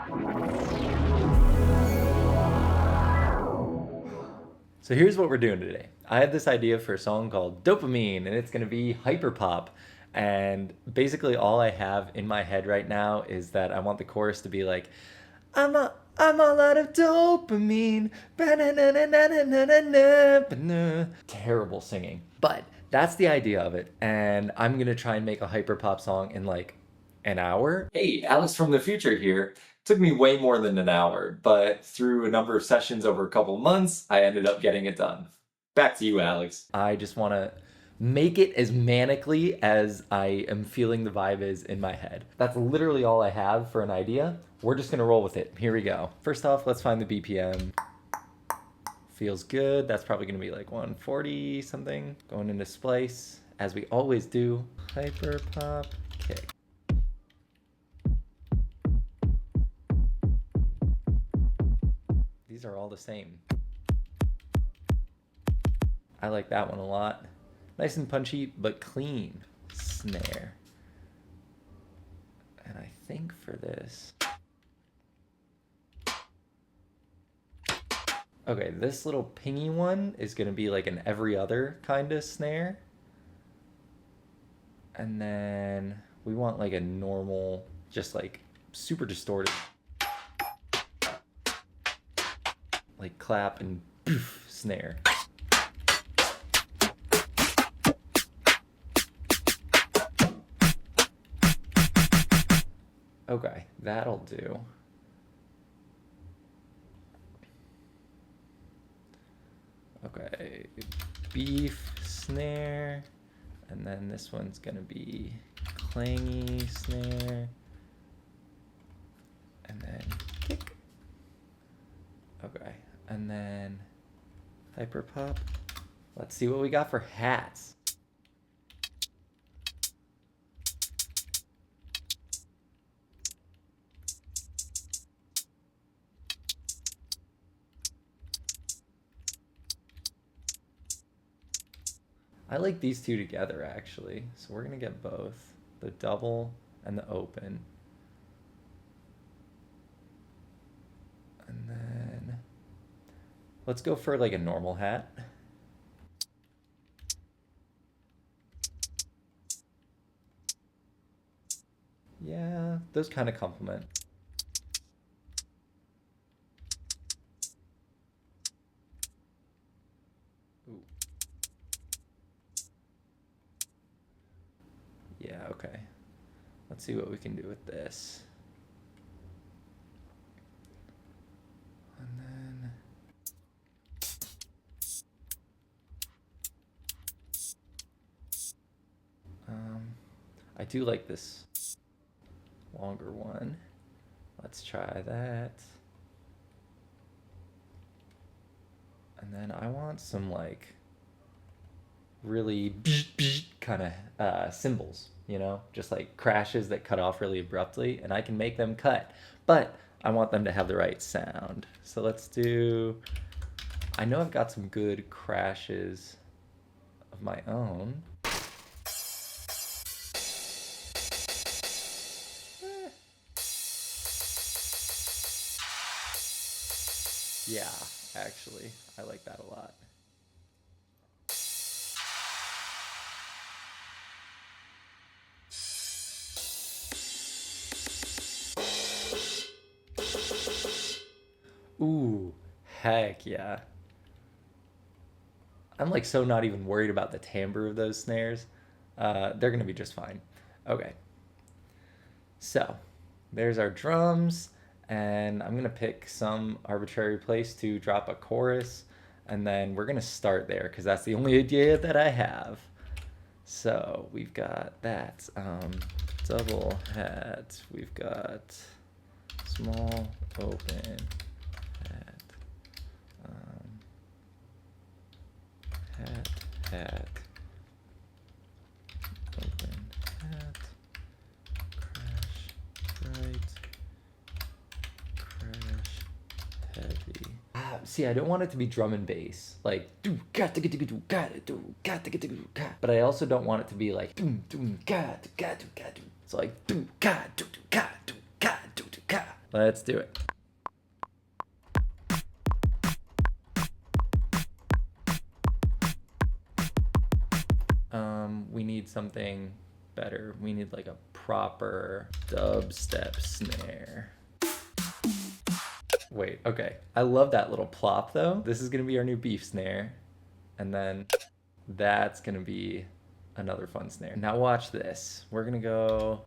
So here's what we're doing today. I had this idea for a song called Dopamine, and it's gonna be hyperpop. And basically, all I have in my head right now is that I want the chorus to be like, I'm all out of dopamine. Terrible singing. But that's the idea of it. And I'm gonna try and make a hyperpop song in like an hour. Hey, Alex from the future here. Took me way more than an hour, but through a number of sessions over a couple of months, I ended up getting it done. Back to you, Alex. I just want to make it as manically as I am feeling the vibe is in my head. That's literally all I have for an idea. We're just gonna roll with it. Here we go. First off, let's find the BPM. Feels good. That's probably gonna be like 140 something. Going into splice, as we always do. Hyper pop kick. These are all the same. I like that one a lot. Nice and punchy, but clean snare. And I think for this... Okay, this little pingy one is gonna be like an every other kind of snare. And then we want like a normal, just like super distorted. Like clap and poof, snare. Okay, that'll do. Okay, beef snare, and then this one's gonna be clangy snare, and then kick. Okay, and then hyper pop. Let's see what we got for hats. I like these two together actually, so we're gonna get both, the double and the open. And then let's go for like a normal hat. Yeah, those kind of complement. Ooh. Yeah, okay. Let's see what we can do with this. And then I do like this longer one. Let's try that. And then I want some like really kind of cymbals, you know, just like crashes that cut off really abruptly, and I can make them cut, but I want them to have the right sound. So let's do, I know I've got some good crashes of my own. Yeah, actually, I like that a lot. Ooh, heck yeah. I'm like so not even worried about the timbre of those snares. They're gonna be just fine. Okay, so there's our drums, and I'm gonna pick some arbitrary place to drop a chorus, and then we're gonna start there because that's the only idea that I have. So we've got that double hat. We've got small open hat. Hat, hat, open hat, crash, right, crash, heavy. See, I don't want it to be drum and bass, like do got to get to do got to do got to get to do got, but I also don't want it to be like doom doom got to got to got to. It's like do got to do got to got to got. Let's do it. We need something better. We need like a proper dubstep snare. Wait, okay. I love that little plop though. This is gonna be our new beef snare. And then that's gonna be another fun snare. Now watch this. We're gonna go.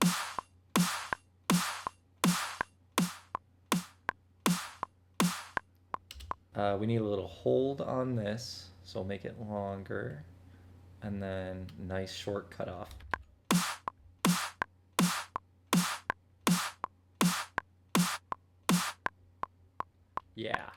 We need a little hold on this, so we'll make it longer. And then nice short cutoff. Yeah.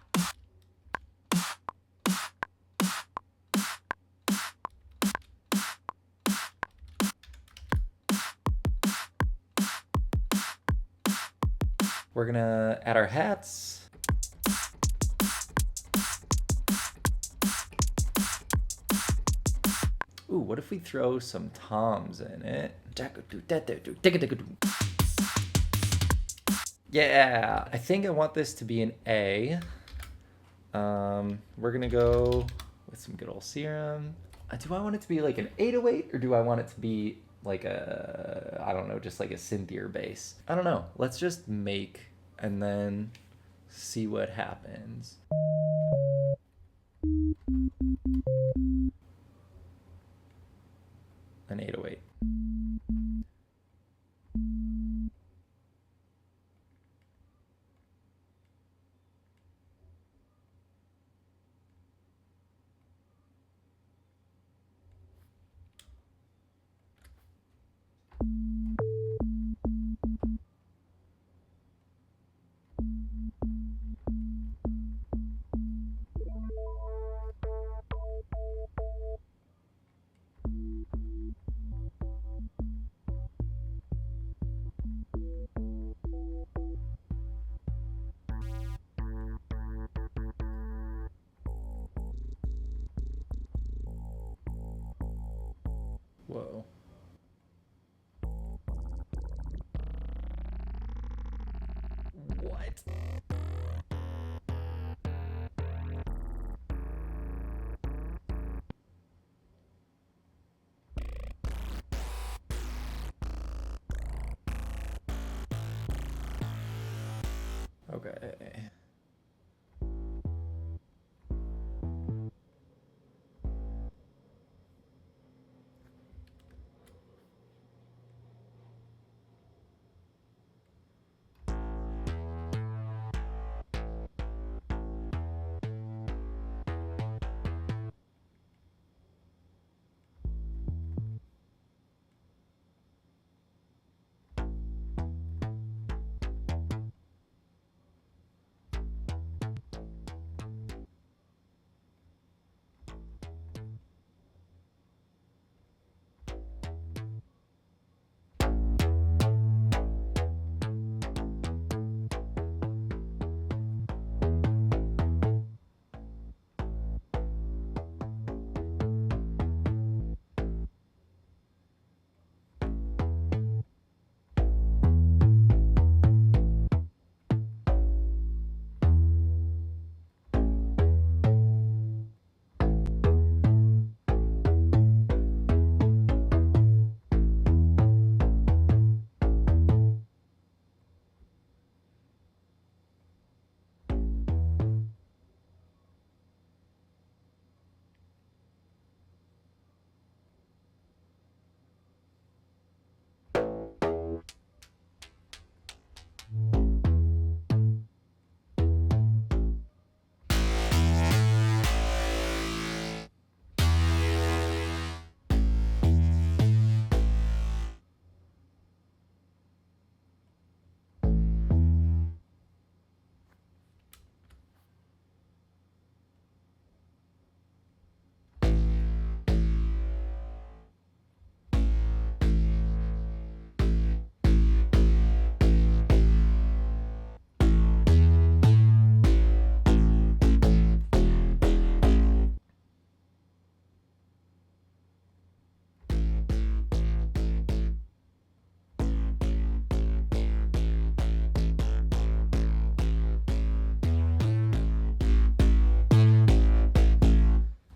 We're gonna add our hats. Ooh, what if we throw some toms in it? Yeah, I think I want this to be an A. We're gonna go with some good old serum. Do I want it to be like an 808 or do I want it to be like a, I don't know, just like a synthier bass? I don't know. Let's just make and then see what happens. An 808. Whoa. What? Okay.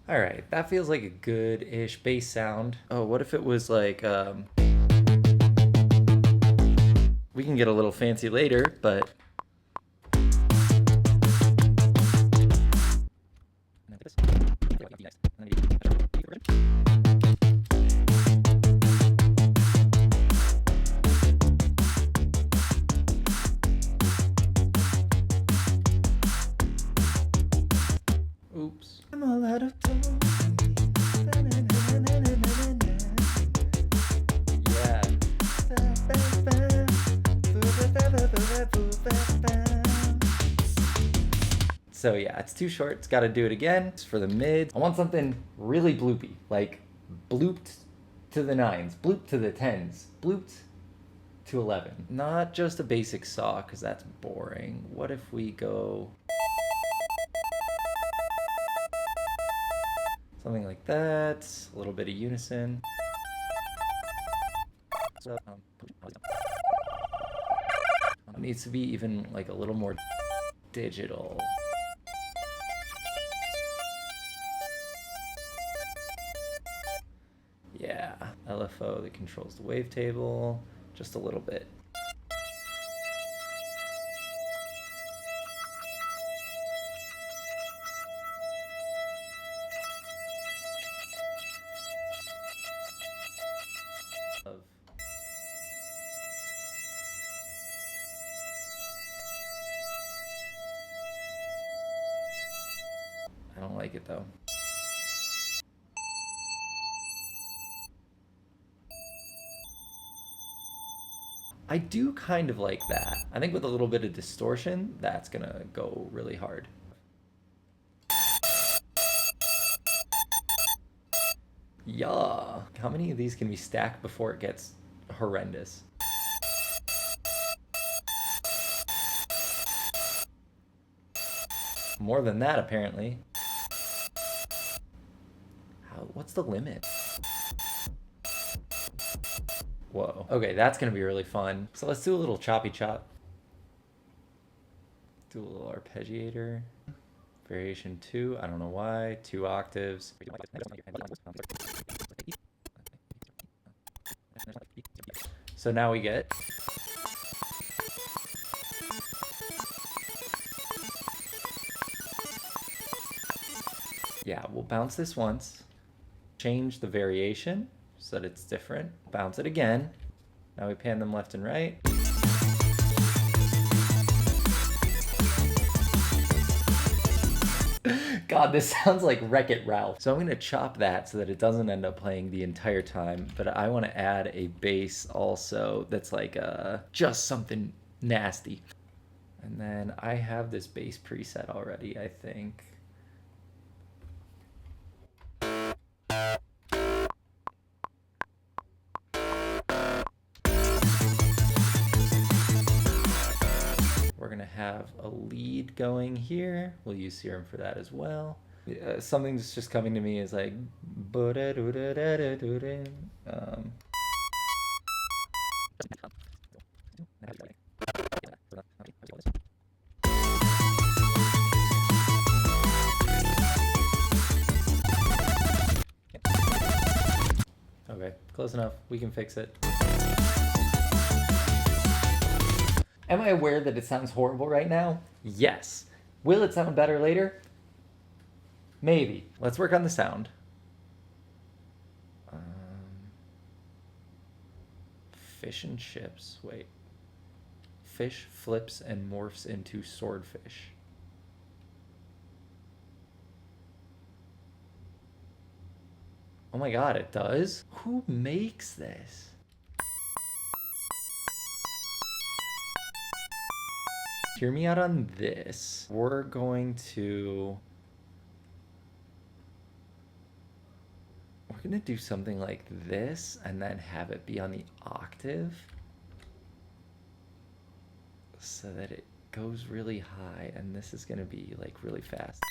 All right, that feels like a good-ish bass sound. Oh, what if it was like, we can get a little fancy later, but oops. I'm all out of time. Yeah. So yeah, it's too short. It's got to do it again. It's for the mids. I want something really bloopy, like blooped to the 9s, blooped to the 10s, blooped to 11. Not just a basic saw, because that's boring. What if we go something like that, a little bit of unison. It needs to be even like a little more digital. Yeah, LFO that controls the wavetable, just a little bit. I don't like it though. I do kind of like that. I think with a little bit of distortion, that's gonna go really hard. Yeah. How many of these can we stack before it gets horrendous? More than that, apparently. What's the limit? Whoa. Okay, that's gonna be really fun. So let's do a little choppy chop. Do a little arpeggiator. Variation 2, I don't know why. 2 octaves. So now we get... Yeah, we'll bounce this once. Change the variation so that it's different. Bounce it again. Now we pan them left and right. God, this sounds like Wreck-It Ralph. So I'm gonna chop that so that it doesn't end up playing the entire time, but I wanna add a bass also that's like just something nasty. And then I have this bass preset already, I think. We're gonna have a lead going here. We'll use Serum for that as well. Something that's just coming to me is like... Okay, close enough. We can fix it. Am I aware that it sounds horrible right now? Yes. Will it sound better later? Maybe. Let's work on the sound. Fish and chips. Wait. Fish flips and morphs into swordfish. Oh my god, it does? Who makes this? Hear me out on this. We're going to do something like this and then have it be on the octave so that it goes really high, and this is gonna be like really fast.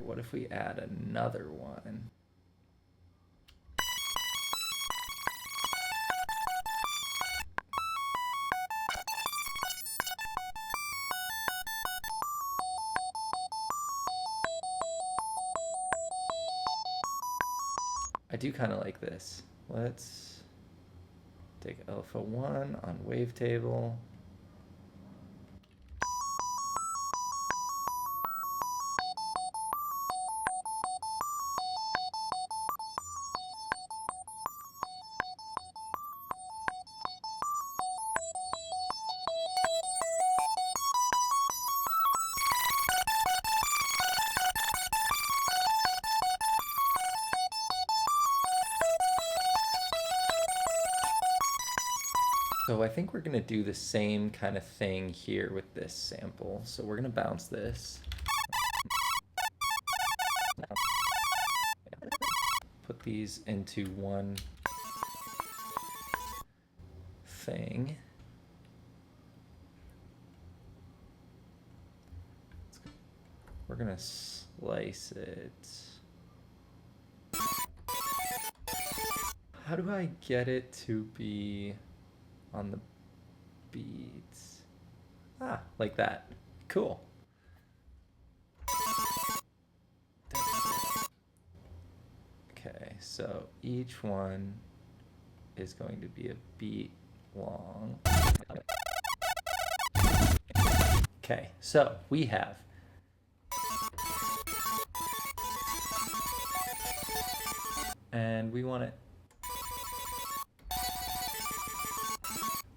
What if we add another one? I do kind of like this. Let's take alpha 1 on wavetable. So I think we're gonna do the same kind of thing here with this sample. So we're gonna bounce this. Put these into one thing. We're gonna slice it. How do I get it to be on the beats? Ah, like that. Cool. Okay, so each one is going to be a beat long. Okay, so we have and we want it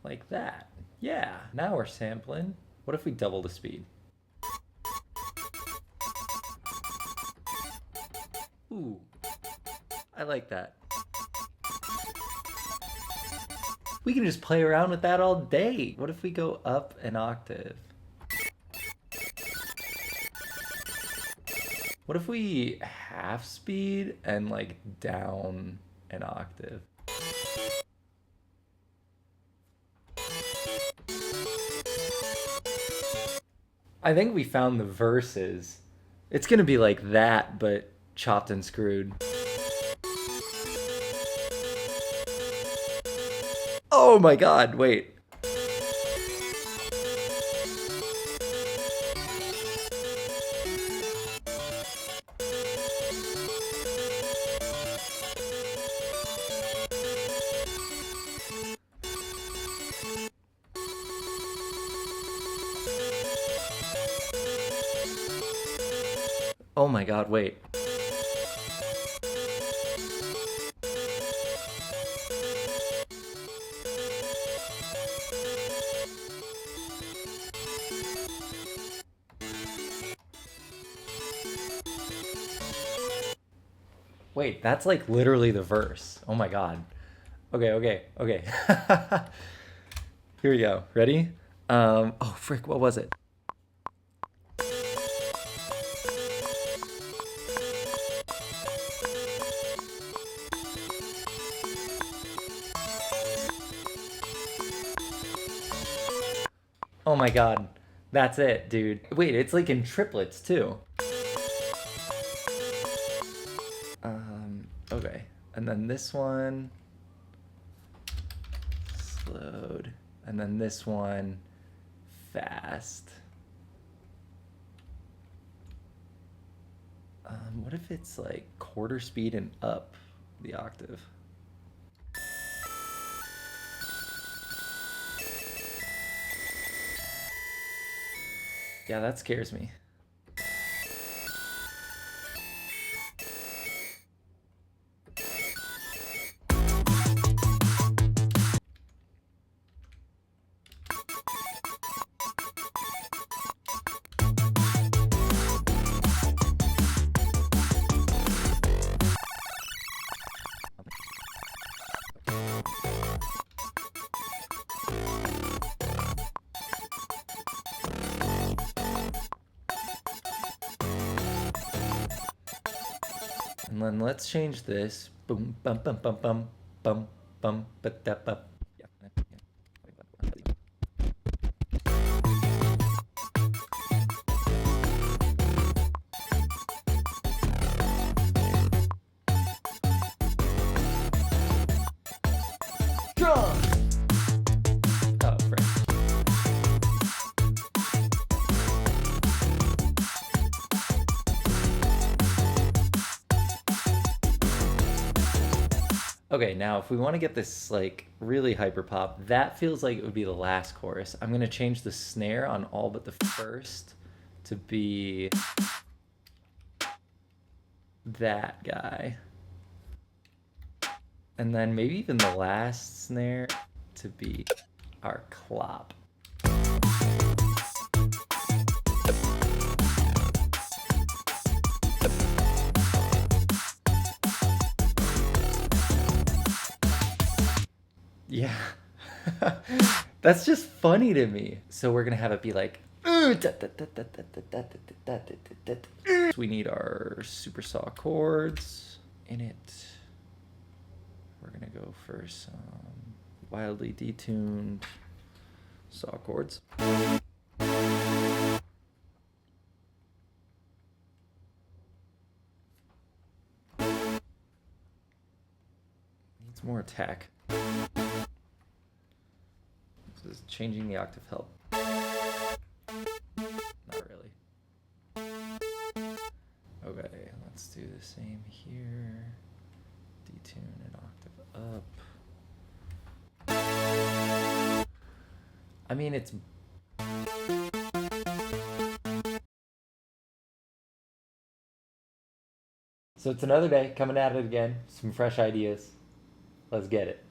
like that. Yeah, now we're sampling. What if we double the speed? Ooh, I like that. We can just play around with that all day. What if we go up an octave? What if we half speed and like down an octave? I think we found the verses. It's gonna be like that, but chopped and screwed. Oh my god, wait. Oh my god, wait. Wait, that's like literally the verse. Oh my god. Okay. Here we go. Ready? Oh frick, what was it? Oh my god. That's it, dude. Wait, it's like in triplets too. Okay. And then this one slowed. And then this one fast. What if it's like quarter speed and up the octave? Yeah, that scares me. And then let's change this. Boom, bum, bum, bum, bum, bum, bum, ba, da, ba. Drums! Oh, frick. Okay, now if we want to get this like really hyper pop, that feels like it would be the last chorus. I'm gonna change the snare on all but the first to be that guy. And then maybe even the last snare to be our clop. Yeah. That's just funny to me. So we're gonna have it be like we need our super saw chords in it. We're gonna go for some wildly detuned saw chords. Needs more attack. Does changing the octave help? Not really. Okay, let's do the same here. Detune an octave up. I mean, it's... So it's another day, coming at it again. Some fresh ideas. Let's get it.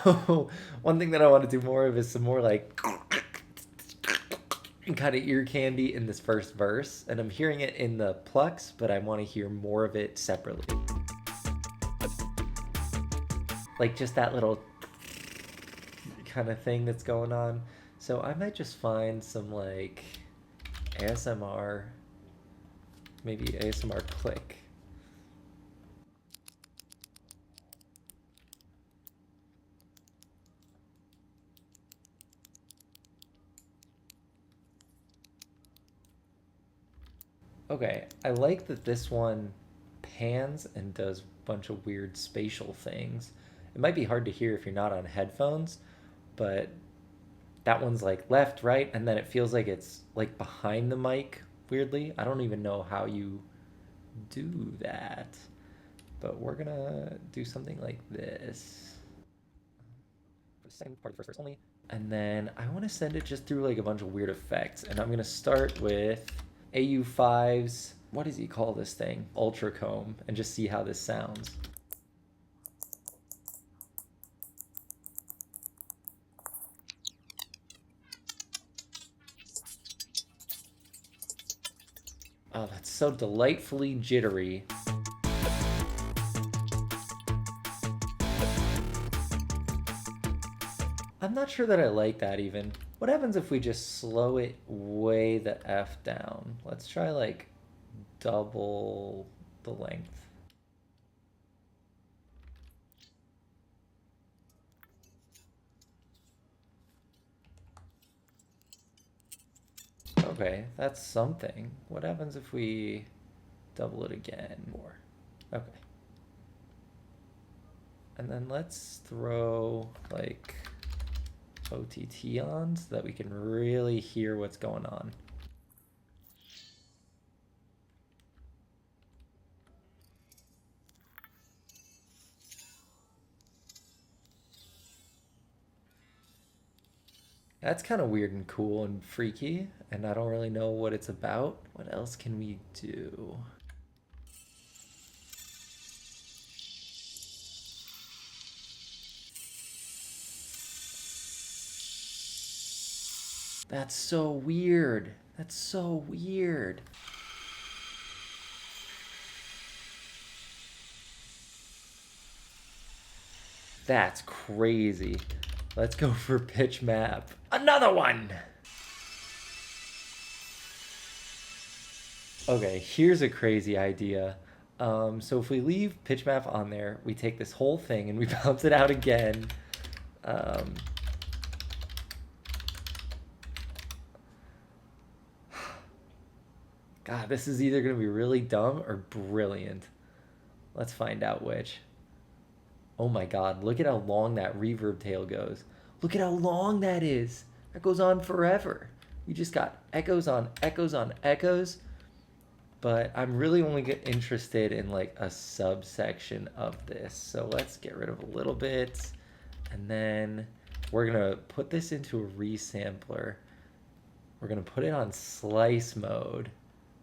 So one thing that I want to do more of is some more like kind of ear candy in this first verse, and I'm hearing it in the plucks, but I want to hear more of it separately. Like just that little kind of thing that's going on. So I might just find some like ASMR, maybe ASMR click. Okay, I like that this one pans and does a bunch of weird spatial things. It might be hard to hear if you're not on headphones, but that one's like left, right, and then it feels like it's like behind the mic weirdly. I don't even know how you do that, but we're gonna do something like this. For the second part of the first verse only. And then I want to send it just through like a bunch of weird effects. And I'm going to start with AU5's, what does he call this thing? Ultra comb, and just see how this sounds. Oh, that's so delightfully jittery. I'm not sure that I like that even. What happens if we just slow it way the F down? Let's try like double the length. Okay, that's something. What happens if we double it again? More. Okay. And then let's throw like OTT on so that we can really hear what's going on. That's kind of weird and cool and freaky, and I don't really know what it's about. What else can we do? That's so weird. That's so weird. That's crazy. Let's go for pitch map. Another one! Okay, here's a crazy idea. So if we leave pitch map on there, we take this whole thing and we bounce it out again. Um, God, this is either going to be really dumb or brilliant. Let's find out which. Oh my God, look at how long that reverb tail goes. Look at how long that is. That goes on forever. We just got echoes on echoes on echoes. But I'm really only interested in like a subsection of this. So let's get rid of a little bit. And then we're gonna put this into a resampler. We're gonna put it on slice mode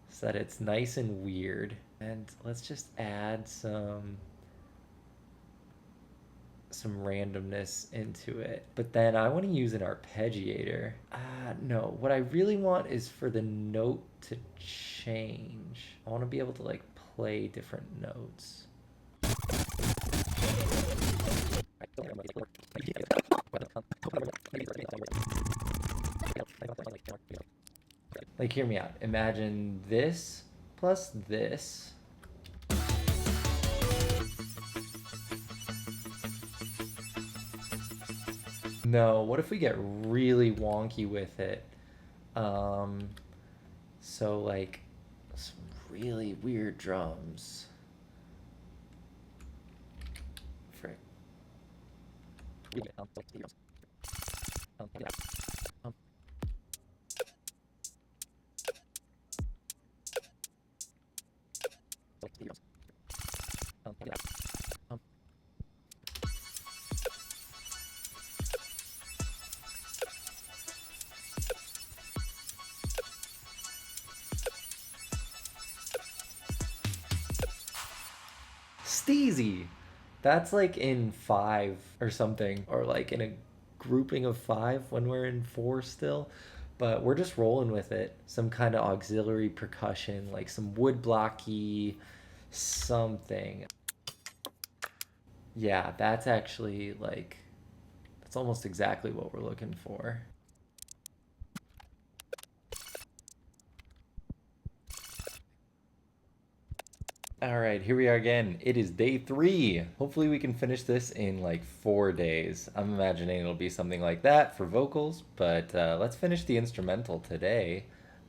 so that it's nice and weird. And let's just add some randomness into it. But then I want to use an arpeggiator. No, what I really want is for the note to change. I want to be able to like play different notes. Like, hear me out. Imagine this plus this. No, what if we get really wonky with it? So like some really weird drums. Frick. Steezy. That's like in 5 or something, or like in a grouping of 5 when we're in 4 still. But we're just rolling with it. Some kind of auxiliary percussion, like some wood blocky something. Yeah, that's actually like, that's almost exactly what we're looking for. All right, here we are again. It is day 3. Hopefully we can finish this in like 4 days. I'm imagining it'll be something like that for vocals, but let's finish the instrumental today.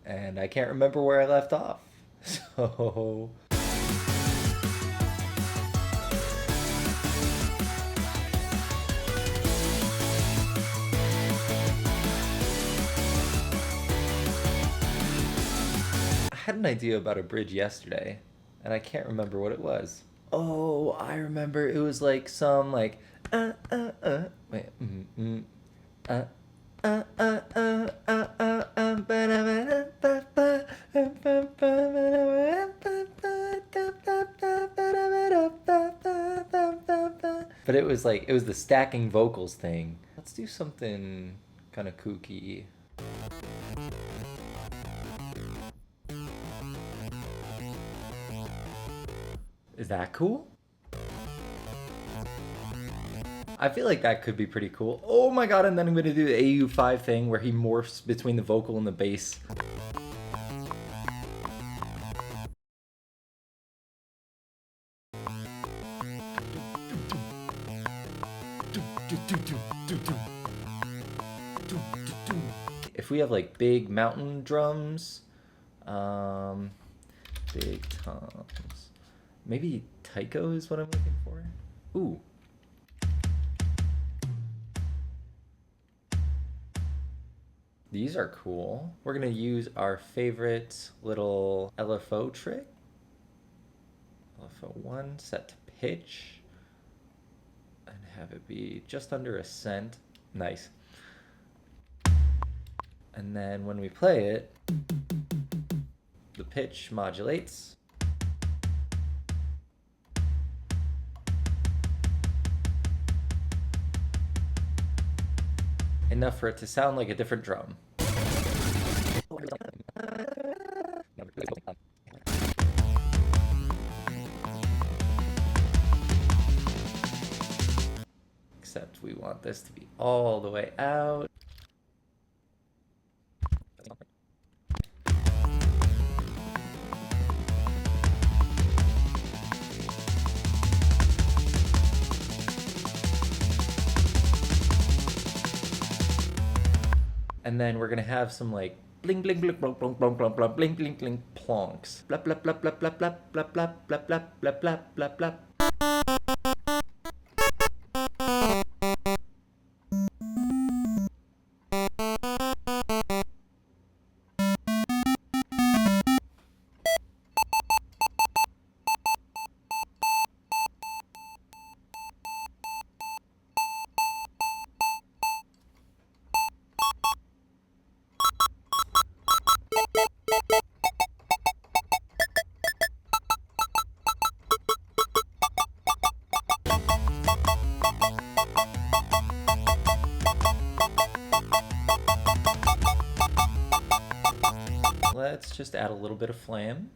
And I can't remember where I left off. So... I had an idea about a bridge yesterday, and I can't remember what it was. Oh, I remember. It was like some like wait, uh, but it was like, it was the stacking vocals thing. Let's do something kind of kooky. Is that cool? I feel like that could be pretty cool. Oh my God, and then I'm gonna do the AU5 thing where he morphs between the vocal and the bass. If we have like big mountain drums, big toms, maybe taiko is what I'm looking for. Ooh. These are cool. We're gonna use our favorite little LFO trick. LFO1 set to pitch and have it be just under a cent. Nice. And then when we play it, the pitch modulates. Enough for it to sound like a different drum. want this to be all the way out. And then we're gonna have some like bling bling bling bling bling bling bling bling bling bling bling plonks. Blap blap blap blap blap blap blap blap blap blap blap blap blap blap. Let's just add a little bit of flam.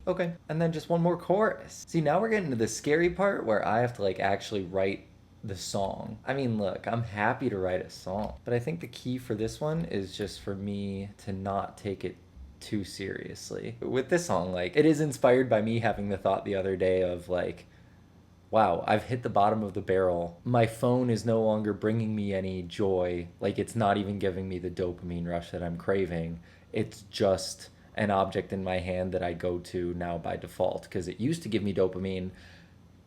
Okay, and then just one more chorus. See, now we're getting to the scary part where I have to like actually write the song. I mean, look, I'm happy to write a song, but I think the key for this one is just for me to not take it too seriously. With this song, like, it is inspired by me having the thought the other day of like, wow, I've hit the bottom of the barrel. My phone is no longer bringing me any joy. Like, it's not even giving me the dopamine rush that I'm craving. It's just an object in my hand that I go to now by default, because it used to give me dopamine,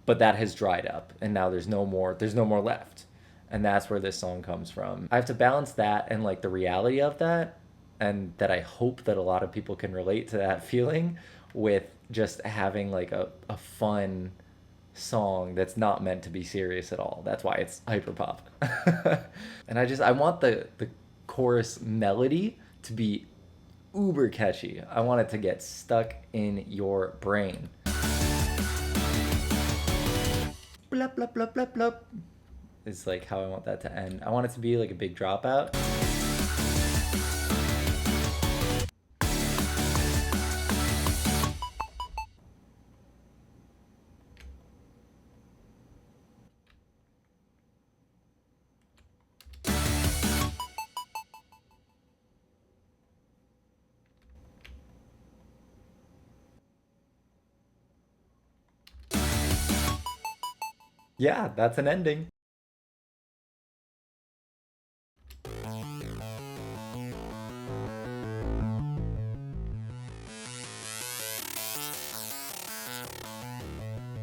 but that has dried up and now there's no more left. And that's where this song comes from. I have to balance that and like the reality of that, and that I hope that a lot of people can relate to that feeling, with just having like a fun song that's not meant to be serious at all. That's why it's hyperpop. And I want the chorus melody to be uber catchy. I want it to get stuck in your brain. Blup, blup, blup, blup, blup. It's like how I want that to end. I want it to be like a big dropout. Yeah, that's an ending.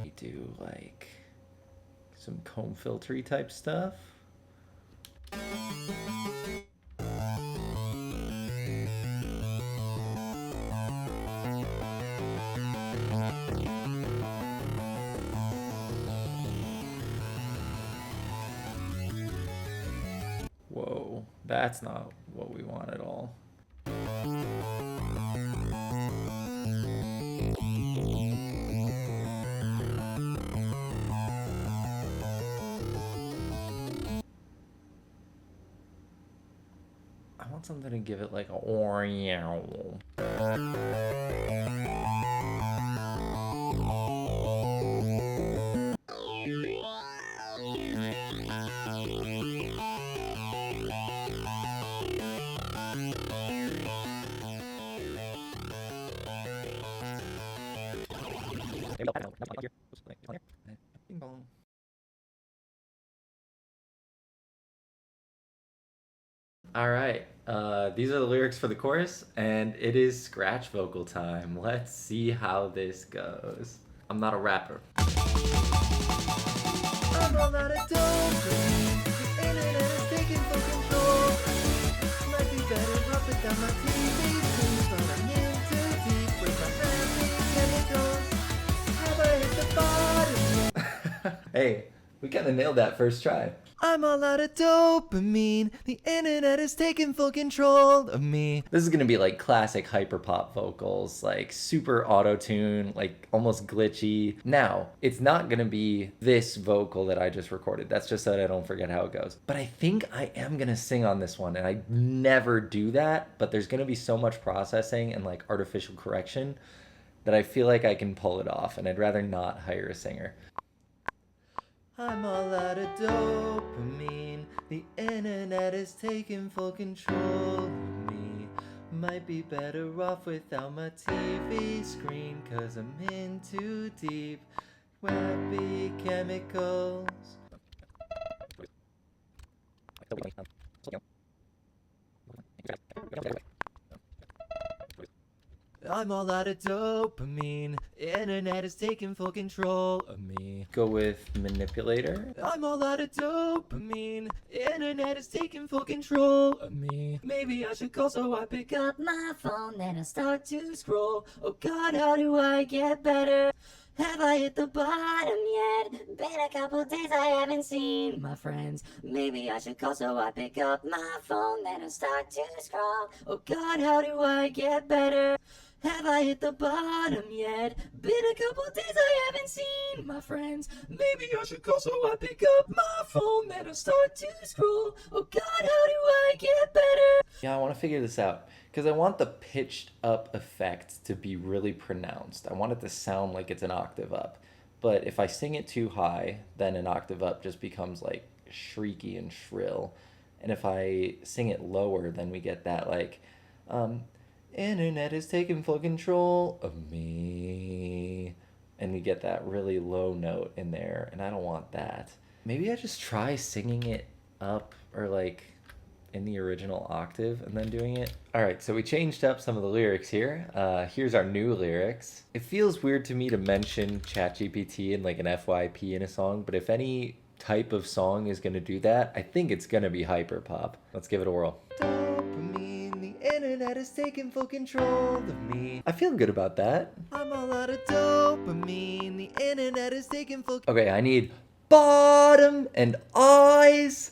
We do like some comb filtery type stuff. Whoa, that's not what we want at all. I want something to give it like a Oreo. Bing bong. All right. These are the lyrics for the chorus, and it is scratch vocal time. Let's see how this goes. I'm not a rapper. I'm all out of dopamine. The internet is taking full control. Might be better off without my TV screen, but I'm in too deep with my happy chemicals. Have I hit the bottom? Hey, we kind of nailed that first try. I'm all out of dopamine. The internet is taking full control of me. This is gonna be like classic hyperpop vocals, like super auto-tune, like almost glitchy. Now, it's not gonna be this vocal that I just recorded. That's just so that I don't forget how it goes. But I think I am gonna sing on this one, and I never do that, but there's gonna be so much processing and like artificial correction that I feel like I can pull it off, and I'd rather not hire a singer. I'm all out of dopamine. The internet is taking full control of me. Might be better off without my TV screen, 'cause I'm in too deep. Happy chemicals. I'm all out of dopamine. Internet is taking full control of me. Go with manipulator. I'm all out of dopamine. Internet is taking full control of me. Maybe I should call, so I pick up my phone, then I start to scroll. Oh God, how do I get better? Have I hit the bottom yet? Been a couple days I haven't seen my friends. Maybe I should call, so I pick up my phone, then I start to scroll. Oh God, how do I get better? Have I hit the bottom yet? Been a couple days I haven't seen my friends. Maybe I should call, so I pick up my phone, then I start to scroll. Oh God, how do I get better? Yeah, I want to figure this out, because I want the pitched up effect to be really pronounced. I want it to sound like it's an octave up. But if I sing it too high, then an octave up just becomes like shrieky and shrill. And if I sing it lower, then we get that like, internet is taking full control of me. And we get that really low note in there, and I don't want that. Maybe I just try singing it up, or like in the original octave and then doing it. All right, so we changed up some of the lyrics here. Here's our new lyrics. It feels weird to me to mention ChatGPT in like an FYP in a song, but if any type of song is gonna do that, I think it's gonna be hyperpop. Let's give it a whirl. Dopamine, the internet is taking full control of me. I feel good about that. I'm all out of dopamine, the internet is taking full... Okay, I need bottom and eyes.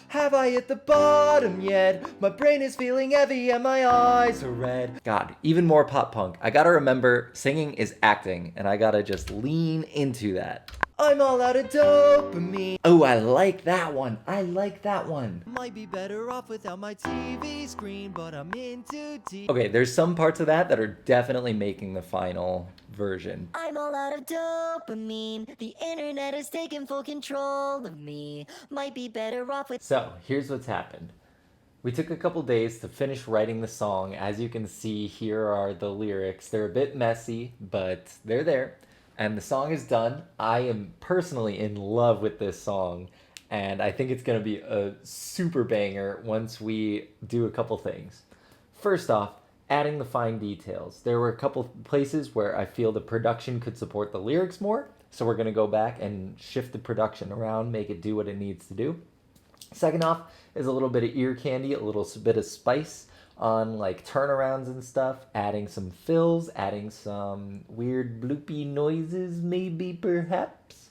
Have I hit the bottom yet? My brain is feeling heavy and my eyes are red. God, even more pop punk. I gotta remember, singing is acting, and I gotta just lean into that. I'm all out of dopamine. Oh, I like that one. I like that one. Might be better off without my TV screen, but I'm in too deep. Okay, there's some parts of that are definitely making the final version. I'm all out of dopamine. The internet is taking full control of me. Might be better off with... So, here's what's happened. We took a couple days to finish writing the song. As you can see, here are the lyrics. They're a bit messy, but they're there. And the song is done. I am personally in love with this song, and I think it's gonna be a super banger once we do a couple things. First off, adding the fine details. There were a couple places where I feel the production could support the lyrics more, so we're gonna go back and shift the production around, make it do what it needs to do. Second off is a little bit of ear candy, a little bit of spice on like turnarounds and stuff, adding some fills, adding some weird bloopy noises maybe perhaps.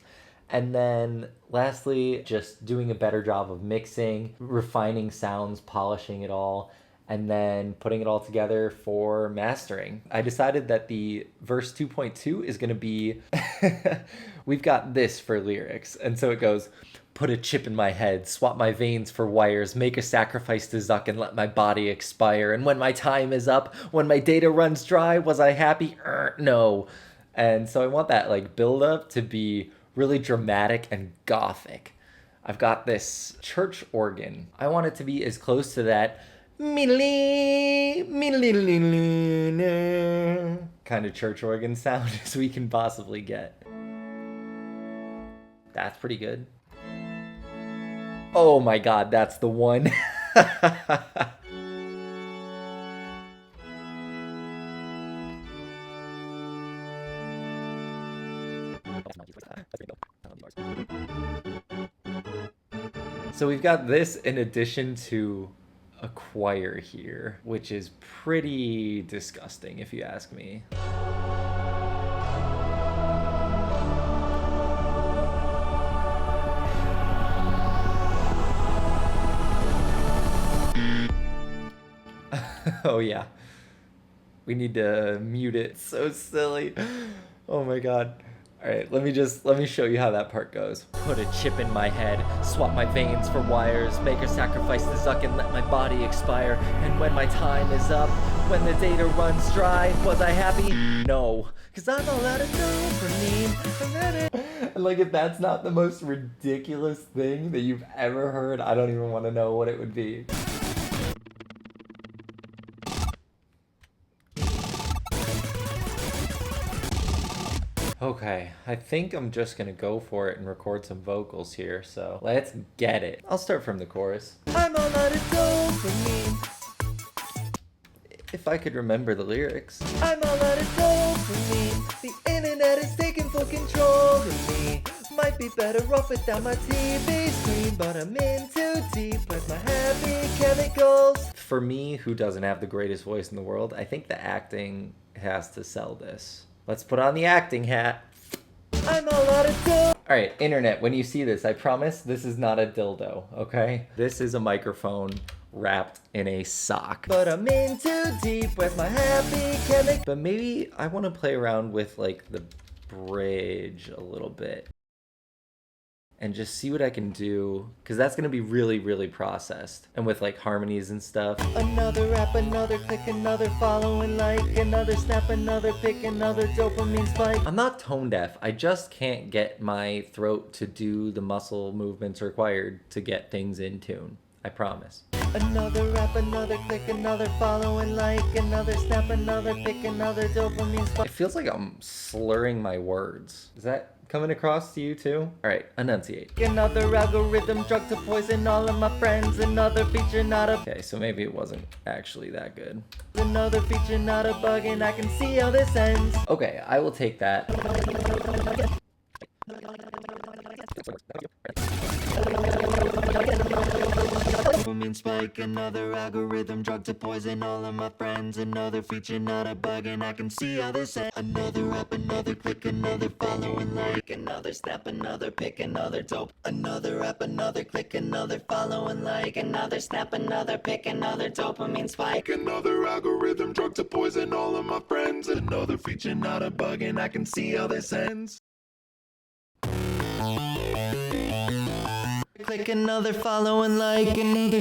And then lastly, just doing a better job of mixing, refining sounds, polishing it all, and then putting it all together for mastering. I decided that the verse 2.2 is gonna be, we've got this for lyrics. And so it goes, put a chip in my head, swap my veins for wires, make a sacrifice to Zuck and let my body expire. And when my time is up, when my data runs dry, was I happy? No. And so I want that like build up to be really dramatic and gothic. I've got this church organ. I want it to be as close to that kind of church organ sound as we can possibly get. That's pretty good. Oh my god, that's the one. So we've got this in addition to a choir here, which is pretty disgusting if you ask me. Oh yeah. We need to mute it. So silly. Oh my god. Alright, let me show you how that part goes. Put a chip in my head, swap my veins for wires, make her sacrifice the Zuck and let my body expire. And when my time is up, when the data runs dry, was I happy? No. Cause I'm all out of dopamine. And like, if that's not the most ridiculous thing that you've ever heard, I don't even want to know what it would be. Okay, I think I'm just gonna go for it and record some vocals here, so let's get it. I'll start from the chorus. I'm all out of dopamine. If I could remember the lyrics. I'm all out of dopamine. The internet is taking full control of me. Might be better off without my TV screen, but I'm in too deep with my happy chemicals. For me, who doesn't have the greatest voice in the world, I think the acting has to sell this. Let's put on the acting hat. I'm all out of dope. Alright, internet, when you see this, I promise this is not a dildo, okay? This is a microphone wrapped in a sock. But I'm in too deep with my happy chemical. But maybe I want to play around with like the bridge a little bit. And just see what I can do, because that's going to be really, really processed. And with like harmonies and stuff. Another rap, another click, another follow and like, another snap, another pick, another dopamine spike. I'm not tone deaf, I just can't get my throat to do the muscle movements required to get things in tune. I promise. Another rap, another click, another follow and like, another snap, another pick, another dopamine spike. It feels like I'm slurring my words. Is that coming across to you too? Alright, enunciate. Another algorithm drug to poison all of my friends. Another feature, not a... Okay, so maybe it wasn't actually that good. Another feature, not a bug, and I can see how this ends. Okay, I will take that. Dopamine spike, another algorithm drug to poison all of my friends. Another feature, not a bug, and I can see how this ends. Another app, another click, another follow and like, another snap, another pick, another dope. Another app, another click, another follow and like, another snap, another pick, another dopamine spike. Another algorithm drug to poison all of my friends. Another feature, not a bug, and I can see how this ends. Click another follow and like, another...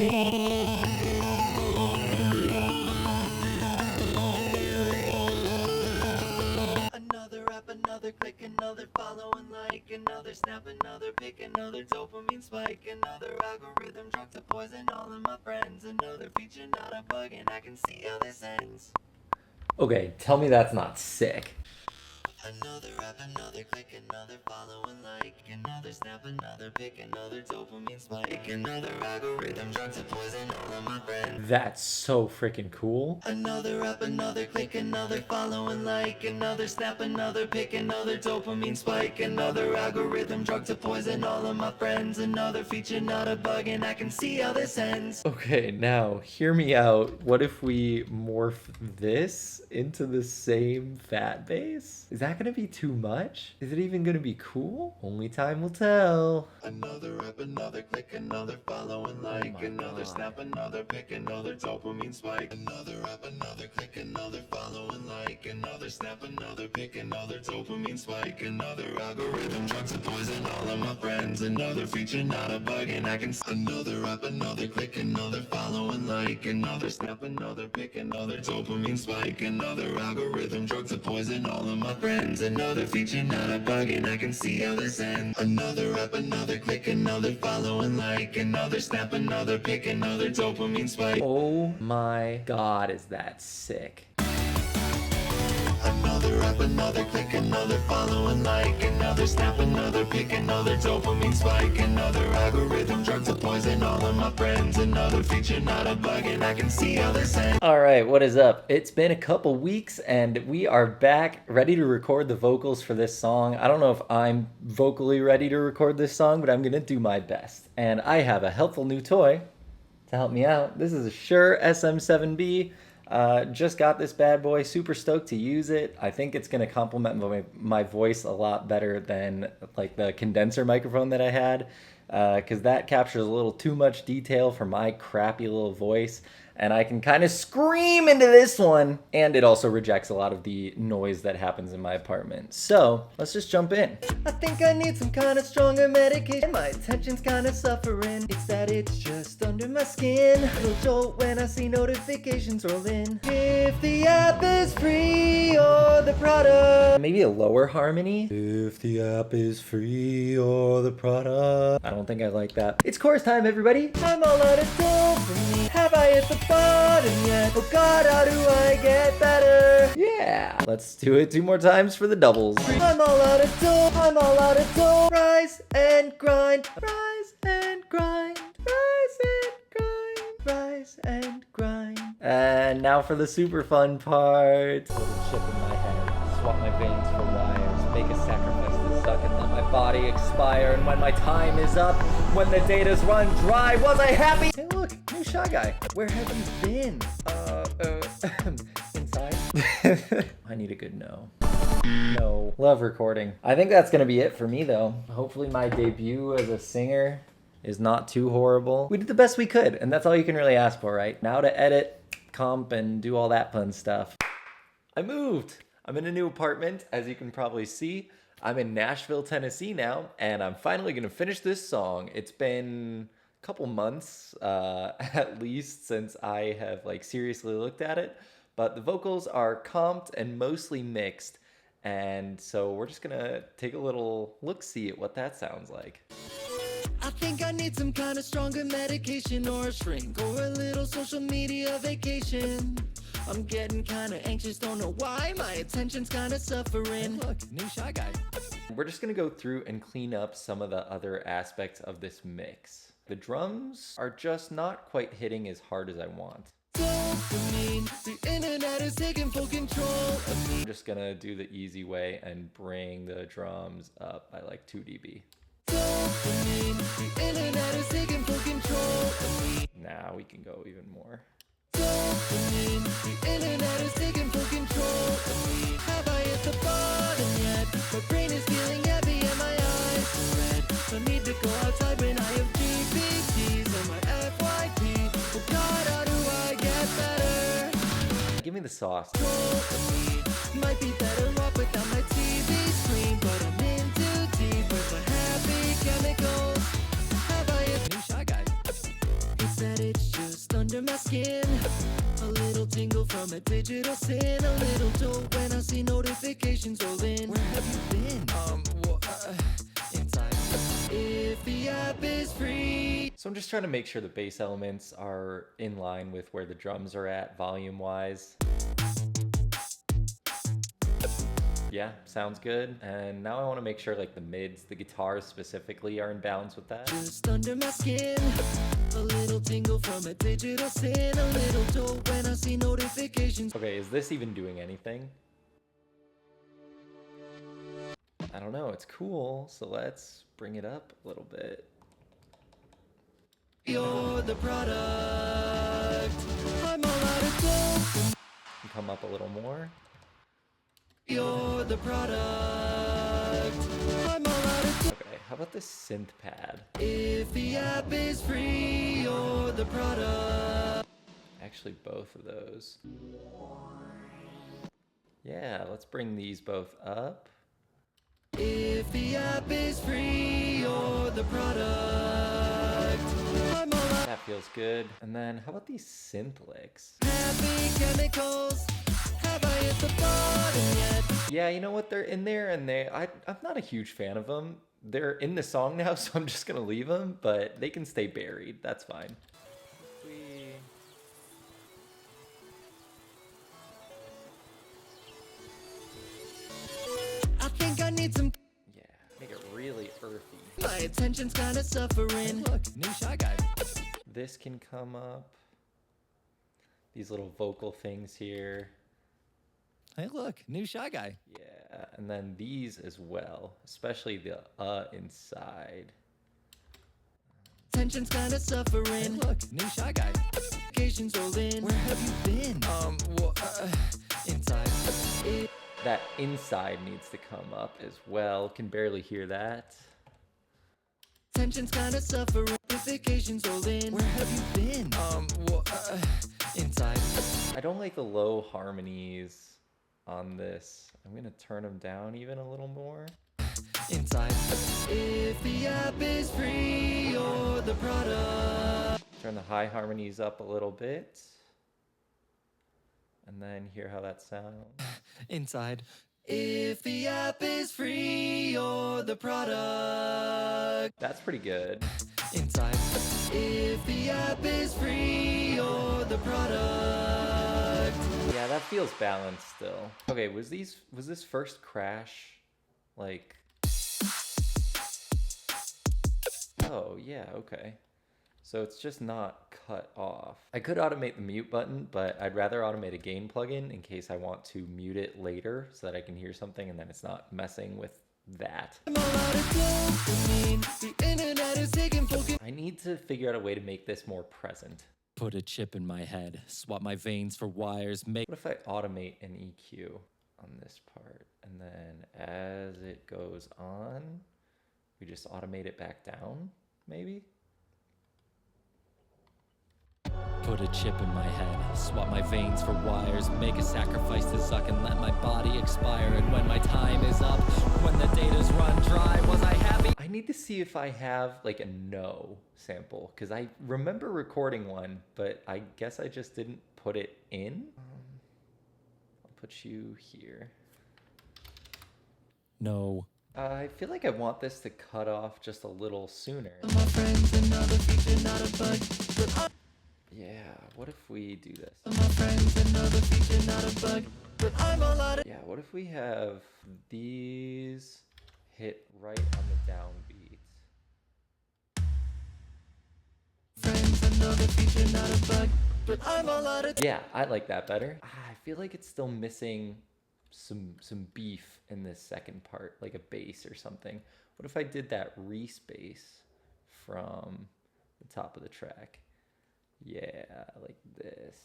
Another app, another click, another follow and like, another snap, another pick, another dopamine spike. Another algorithm drug to poison all of my friends. Another feature, not a bug, and I can see how this ends. Okay, tell me that's not sick. Another app, another click, another follow and like, another snap, another pick, another dopamine spike. Another algorithm drug to poison all of my friends. That's so freaking cool. Another app, another click, another follow and like, another snap, another pick, another dopamine spike. Another algorithm drug to poison all of my friends. Another feature, not a bug, and I can see how this ends. Okay, now hear me out. What if we morph this into the same fat base? Is that gonna be too much? Is it even gonna be cool? Only time will tell. Another app, another click, another follow and like, another snap, another pick, another dopamine spike. Another app, another click, another follow and like, another snap, another pick, another dopamine spike. Another algorithm drug to poison all of my friends. Another feature, not a bug, and I can... Another app, another click, another follow and like, another snap, another pick, another dopamine spike. Another algorithm drug to poison all of my friends. Another feature, not a bug, and I can see how this ends. Another app, another click, another follow and like, another snap, another pick, another dopamine spike. Oh my god, is that sick. Another app, tap, another click, another follow and like, another snap, another pick, another dopamine spike, another algorithm, drugs of poison, all of my friends, another feature, not a bug, and I can see how this ends. All right, what is up? It's been a couple weeks and we are back ready to record the vocals for this song. I don't know if I'm vocally ready to record this song, but I'm gonna do my best. And I have a helpful new toy to help me out. This is a Shure SM7B. Just got this bad boy, super stoked to use it. I think it's gonna complement my voice a lot better than like the condenser microphone that I had, because that captures a little too much detail for my crappy little voice. And I can kind of scream into this one, and it also rejects a lot of the noise that happens in my apartment. So let's just jump in. I think I need some kind of stronger medication. My attention's kind of suffering. It's that it's just under my skin. Little jolt when I see notifications roll in. If the app is free or the product. Maybe a lower harmony. If the app is free or the product. I don't think I like that. It's chorus time, everybody. I'm all out of dopamine. Have I hit the bottom yet? Oh God, how do I get better? Yeah. Let's do it 2 more times for the doubles. I'm all out of dope. I'm all out of dope. Rise and grind. Rise and grind. Rise and grind. Rise and grind. And now for the super fun part. A little chip in my head. Swap my veins for wires. Make a sacrifice to suck and let my body expire. And when my time is up, when the data's run dry, was I happy? Hey look, new Shy Guy. Where have you been? Inside? I need a good no. No. Love recording. I think that's gonna be it for me though. Hopefully my debut as a singer is not too horrible. We did the best we could, and that's all you can really ask for, right? Now to edit, comp, and do all that fun stuff. I moved. I'm in a new apartment, as you can probably see. I'm in Nashville, Tennessee now, and I'm finally gonna finish this song. It's been a couple months, at least, since I have like seriously looked at it, but the vocals are comped and mostly mixed, and so we're just gonna take a little look-see at what that sounds like. I think I need some kind of stronger medication or a shrink or a little social media vacation. I'm getting kind of anxious, don't know why, my attention's kind of suffering. Hey look, new Shy Guy. We're just gonna go through and clean up some of the other aspects of this mix. The drums are just not quite hitting as hard as I want. Dopamine, the internet is taking full control of me. I'm just gonna do the easy way and bring the drums up by like 2 dB. Dopamine, the internet is taking full control of me. Now we can go even more. Dopamine, the internet is taking full control of me. Have I hit the bottom yet? My brain is feeling heavy and my eyes are red. So need to go outside when I have GPTs and my FYP. Oh God, how do I get better? Give me the sauce. Dopamine, might be better off without my TV screen, but I'm in too deep with my happy chemicals. Have I hit new Shy Guy? It's that it's just under my skin. A little tingle from a digital sin. A little dope when I see notifications roll in. Where have you been? Inside. If the app is free. So I'm just trying to make sure the bass elements are in line with where the drums are at volume-wise. Yeah, sounds good. And now I want to make sure like the mids, the guitars specifically, are in balance with that. Just under my skin, a little tingle from a digital sin, a little dope when I see notifications. Okay, is this even doing anything? I don't know, it's cool, so let's bring it up a little bit. You're the product. I'm all out of dope. Come up a little more. You're the product. I'm all out of dope. Okay, how about this synth pad? If the app is free, you're the product. Actually, both of those. Yeah, let's bring these both up. If the app is free, you're the product. I'm all out. That feels good. And then how about these synth licks? Happy chemicals. Have I hit the bottom yet? Yeah, you know what? They're in there, and I'm not a huge fan of them. They're in the song now, so I'm just gonna leave them, but they can stay buried. That's fine. attention's kinda suffering. Look, new Shy Guy. This can come up. These little vocal things here. Hey, look, new Shy Guy. Yeah, and then these as well, especially the inside. Attention's kinda Hey, suffering. look, new Shy Guy. Vacations rolled in. Where have you been? Inside. That inside needs to come up as well. Can barely hear that. Attention's kinda suffering. Vacations rolled in. Where have you been? Inside. I don't like the low harmonies on this. I'm gonna turn them down even a little more. Inside. If the app is free or the product. Turn the high harmonies up a little bit. And then hear how that sounds. Inside. If the app is free or the product. That's pretty good. Inside. If the app is free or the product. Yeah, that feels balanced still. Okay, was this first crash like... Oh, yeah, okay. So it's just not cut off. I could automate the mute button, but I'd rather automate a gain plugin in case I want to mute it later so that I can hear something and then it's not messing with that. I'm all out of dopamine. The internet is taking focus. I need to figure out a way to make this more present. Put a chip in my head. Swap my veins for wires. Make. What if I automate an EQ on this part and then as it goes on, we just automate it back down, maybe? Put a chip in my head, swap my veins for wires, make a sacrifice to suck and let my body expire. And when my time is up, when the data's run dry, was I happy? I need to see if I have like a no sample because I remember recording one, but I guess I just didn't put it in. I'll put you here. No. I feel like I want this to cut off just a little sooner. My friends, another feature, not a bug. But Yeah, what if we do this? my friends, another feature, not a bug. But I'm all out of Yeah, what if we have these hit right on the downbeat? friends, another feature, not a bug. But I'm all out of Yeah, I like that better. I feel like it's still missing some beef in this second part, like a bass or something. What if I did that re-space from the top of the track? Yeah, like this.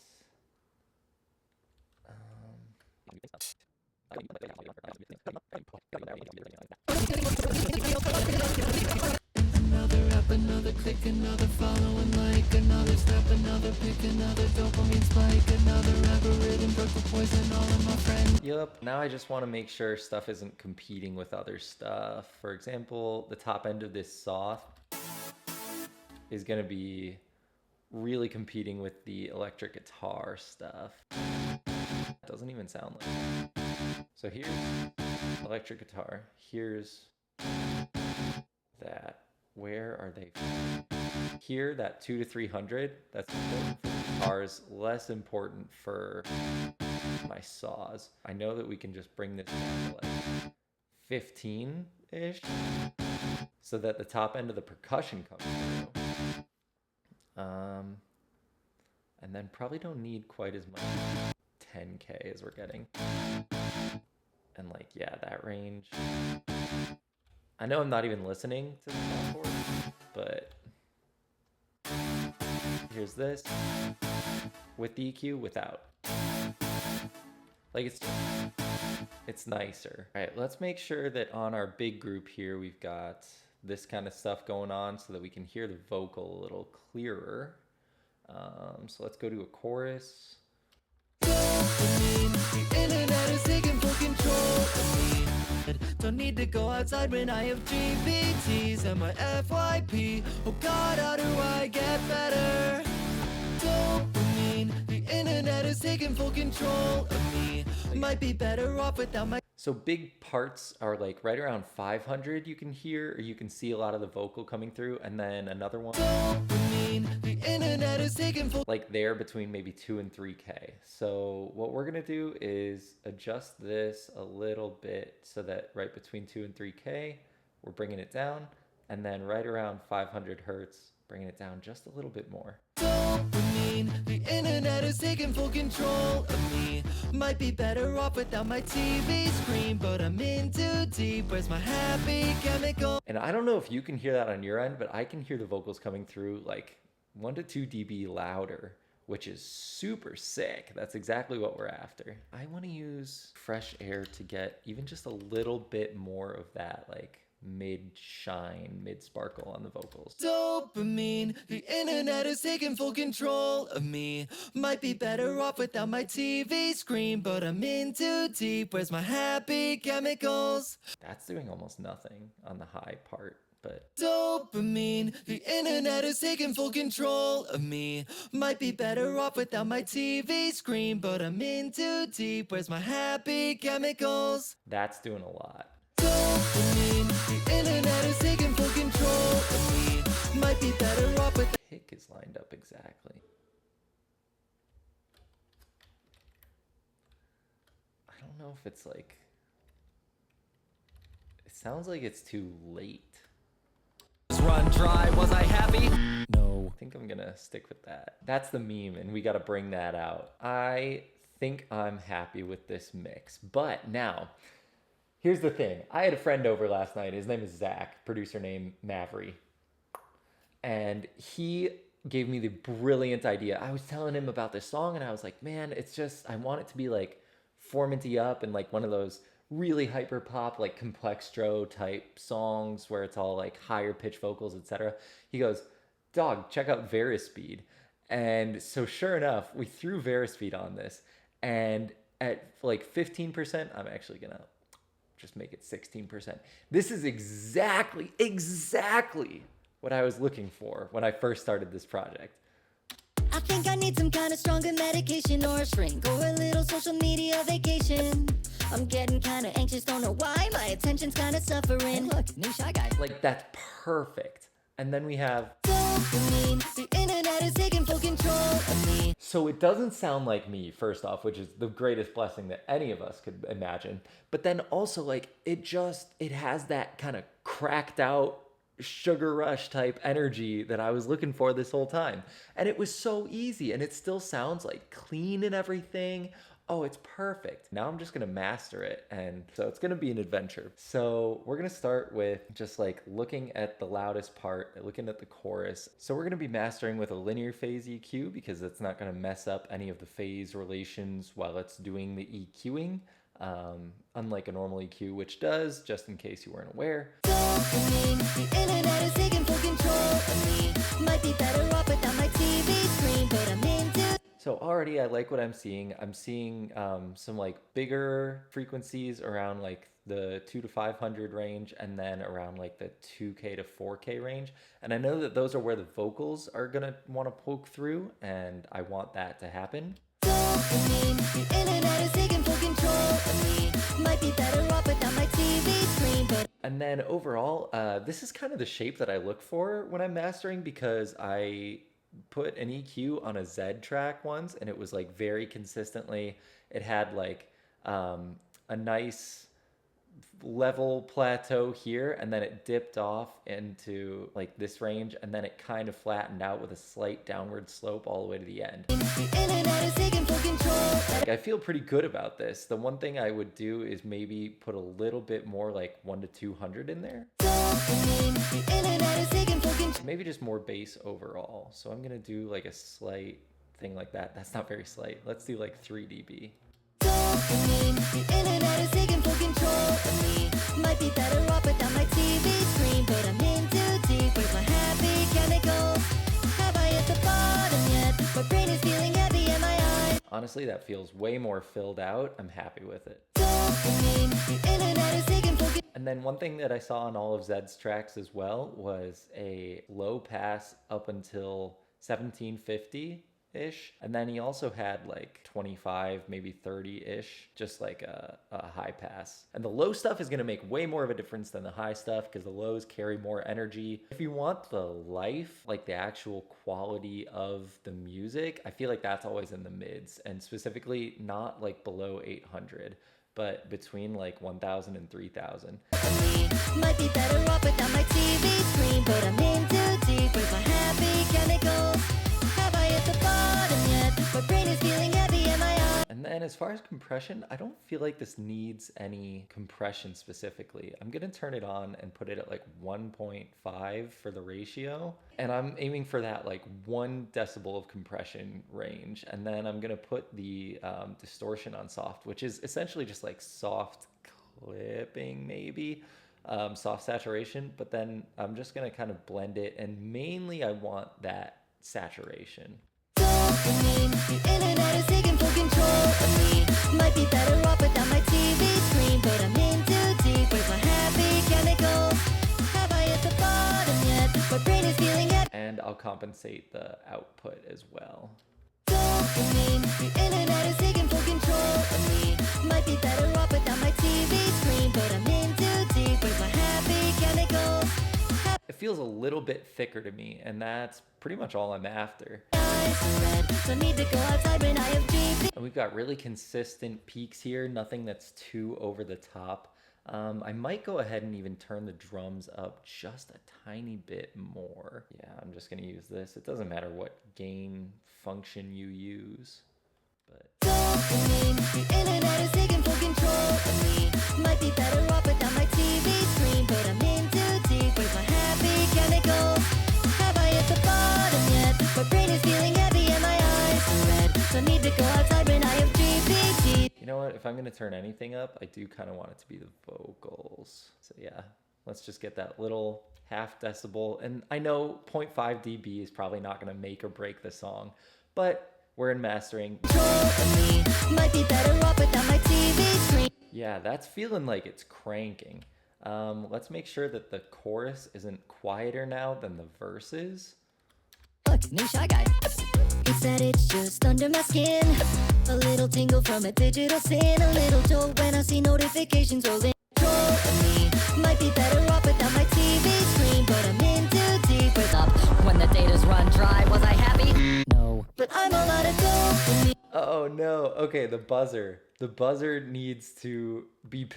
another app, another click, another follow and like, another snap, another pick, another dopamine spike, another algorithm broke the poison all of my friends. Yup. Now I just want to make sure stuff isn't competing with other stuff. For example, the top end of this saw is going to be really competing with the electric guitar stuff. Doesn't even sound like it. So here's electric guitar. Here's that. Where are they? Here, that 2 to 300, that's important for guitars, less important for my saws. I know that we can just bring this down to like 15-ish so that the top end of the percussion comes through. And then probably don't need quite as much 10K as we're getting. And like, yeah, that range. I know I'm not even listening to the soundboard, but here's this with the EQ, without. Like it's nicer. All right, let's make sure that on our big group here, we've got this kind of stuff going on so that we can hear the vocal a little clearer. So let's go to a chorus. The internet is taking full control of me. Don't need to go outside when I have GPTs and my FYP. Oh God, how do I get better? Dopamine, the internet is taking full control of me. Might be better off without my. So big parts are like right around 500 you can hear, or you can see a lot of the vocal coming through, and then another one Dopamine, the internet is taking full. like there between maybe 2 and 3K. So what we're gonna do is adjust this a little bit so that right between 2 and 3K, we're bringing it down. and then right around 500 hertz, bringing it down just a little bit more. Dopamine, the internet is taking full control of me. Might be better off without my TV screen, but I'm in too deep. Where's my happy chemical? And I don't know if you can hear that on your end, but I can hear the vocals coming through like 1 to 2 dB louder, which is super sick. That's exactly what we're after. I want to use fresh air to get even just a little bit more of that like mid shine, mid sparkle on the vocals. Dopamine, the internet is taking full control of me. Might be better off without my TV screen, but I'm in too deep. Where's my happy chemicals? That's doing almost nothing on the high part, but Dopamine, the internet is taking full control of me. Might be better off without my TV screen, but I'm in too deep. Where's my happy chemicals? that's doing a lot. Dopamine, the internet is taking full control of me. Might be better off with. Pick is lined up exactly. I don't know if it's like, it sounds like it's too late. Run dry, was I happy? No. I think I'm gonna stick with that. That's the meme, and we gotta bring that out. I think I'm happy with this mix, but now, here's the thing. I had a friend over last night. His name is Zach, producer named Mavry. And he gave me the brilliant idea. I was telling him about this song, and I was like, man, it's just, I want it to be like Formanty Up and like one of those really hyper pop, like complextro type songs where it's all like higher pitch vocals, etc. He goes, dog, check out Verispeed. And so sure enough, we threw Verispeed on this, and at like 15%, I'm actually gonna just make it 16%. This is exactly what I was looking for when I first started this project. I think I need some kind of stronger medication or a shrink or a little social media vacation. I'm getting kind of anxious, don't know why. My attention's kind of suffering. Look, new Shy Guy. Like, that's perfect. And then we have, Dopamine, the internet is taking full control of me. so it doesn't sound like me, first off, which is the greatest blessing that any of us could imagine. But then also, like, it has that kind of cracked out sugar rush type energy that I was looking for this whole time. And it was so easy, and it still sounds like clean and everything. Oh, it's perfect. Now I'm just gonna master it, and so it's gonna be an adventure. So we're gonna start with just like looking at the loudest part, looking at the chorus. So we're gonna be mastering with a linear phase EQ because it's not gonna mess up any of the phase relations while it's doing the EQing. Unlike a normal EQ, which does, just in case you weren't aware. Dopamine, the internet is taking full control of me. Might be better off without my TV screen, but I'm into. So already I like what I'm seeing. I'm seeing some like bigger frequencies around like the 2 to 500 range, and then around like the 2K to 4K range. And I know that those are where the vocals are gonna want to poke through, and I want that to happen. Dopamine, the internet is taking full control of me. Might be better off without my TV screen, but. And then overall, this is kind of the shape that I look for when I'm mastering, because I put an EQ on a Z track once, and it was like very consistently, it had like a nice level plateau here, and then it dipped off into like this range, and then it kind of flattened out with a slight downward slope all the way to the end. The internet is taking full control. Like, I feel pretty good about this. The one thing I would do is maybe put a little bit more like 1 to 200 in there. Dopamine, the internet is taking full control. Maybe just more bass overall. So I'm gonna do like a slight thing like that. That's not very slight. Let's do like 3 dB. Dopamine, the internet is taking full control of me. Might be better off without my TV screen, but I'm in too deep. Where's my happy chemicals? Have I hit the bottom yet? My brain is feeling heavy and my eyes. Honestly, that feels way more filled out. I'm happy with it. Dopamine, the internet is taking full control. And then one thing that I saw on all of Zed's tracks as well was a low pass up until 1750-ish. And then he also had like 25, maybe 30-ish, just like a high pass. And the low stuff is going to make way more of a difference than the high stuff because the lows carry more energy. If you want the life, like the actual quality of the music, I feel like that's always in the mids, and specifically not like below 800. but between like 1,000 and 3,000. Might be better off without my TV screen, but I'm in too deep with my happy chemicals. Have I hit the bottom yet? My brain is feeling heavy and my eyes. And then as far as compression, I don't feel like this needs any compression specifically. I'm gonna turn it on and put it at like 1.5 for the ratio. And I'm aiming for that like 1 decibel of compression range. And then I'm gonna put the distortion on soft, which is essentially just like soft clipping maybe, soft saturation. But then I'm just gonna kind of blend it, and mainly I want that saturation. Dopamine, the internet is taking full control of me. Might be better off without my TV screen, but I'm in too deep with my happy chemicals. Have I hit the bottom yet? My brain is feeling heavy. And I'll compensate the output as well. Dopamine, the internet is taking full control of me. Might be better off without my TV screen, but I'm in too deep with my happy chemicals. It feels a little bit thicker to me, and that's pretty much all I'm after. Eyes are red, so need to go outside when I have GP. And we've got really consistent peaks here, nothing that's too over the top. I might go ahead and even turn the drums up just a tiny bit more. Yeah, I'm just gonna use this. It doesn't matter what gain function you use. But Dopamine, the internet is taking full control of me. Might be better off without my TV screen, but I'm in too deep with my happy chemicals. Have I hit the bottom yet? My brain is feeling heavy and my eyes are red, so need to go outside when I have GPT. you know what? If I'm gonna turn anything up, I do kind of want it to be the vocals. So yeah, let's just get that little half decibel. And I know 0.5 dB is probably not gonna make or break the song, but we're in mastering. Control of me. Might be better off without my TV screen. Yeah, that's feeling like it's cranking. Let's make sure that the chorus isn't quieter now than the verses. Look, new Shy Guy. It's that it's just under my skin. A little tingle from a digital sin. A little jolt when I see notifications rolling. Control of me. Might be better off without my TV screen, but I'm in too deep with Up when the data's run dry. Was I happy? No. But I'm all out of dopamine. Oh no, okay, the buzzer. The buzzer needs to be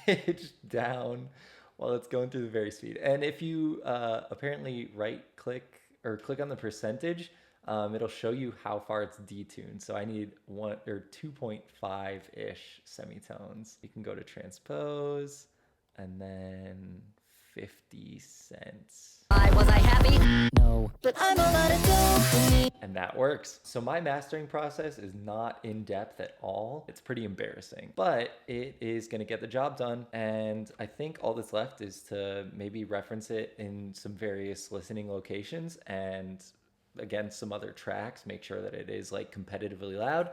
pitched down while it's going through the very speed. And if you apparently right click or click on the percentage, it'll show you how far it's detuned. So I need 1 or 2.5-ish semitones. You can go to transpose and then 50 cents. Was I happy? No. But I'm all out of dopamine. And that works. So my mastering process is not in depth at all. It's pretty embarrassing, but it is gonna get the job done. And I think all that's left is to maybe reference it in some various listening locations and against some other tracks, make sure that it is like competitively loud.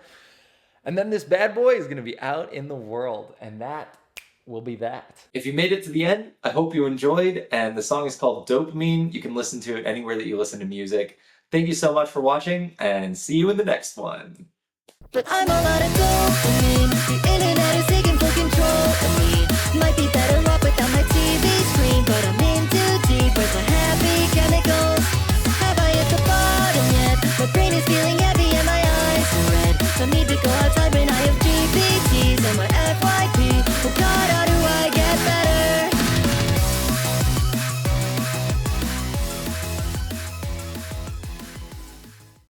And then this bad boy is gonna be out in the world, and that will be that. If you made it to the end, I hope you enjoyed, and the song is called Dopamine. You can listen to it anywhere that you listen to music. Thank you so much for watching, and see you in the next one. But I'm all out of dopamine. The internet is taking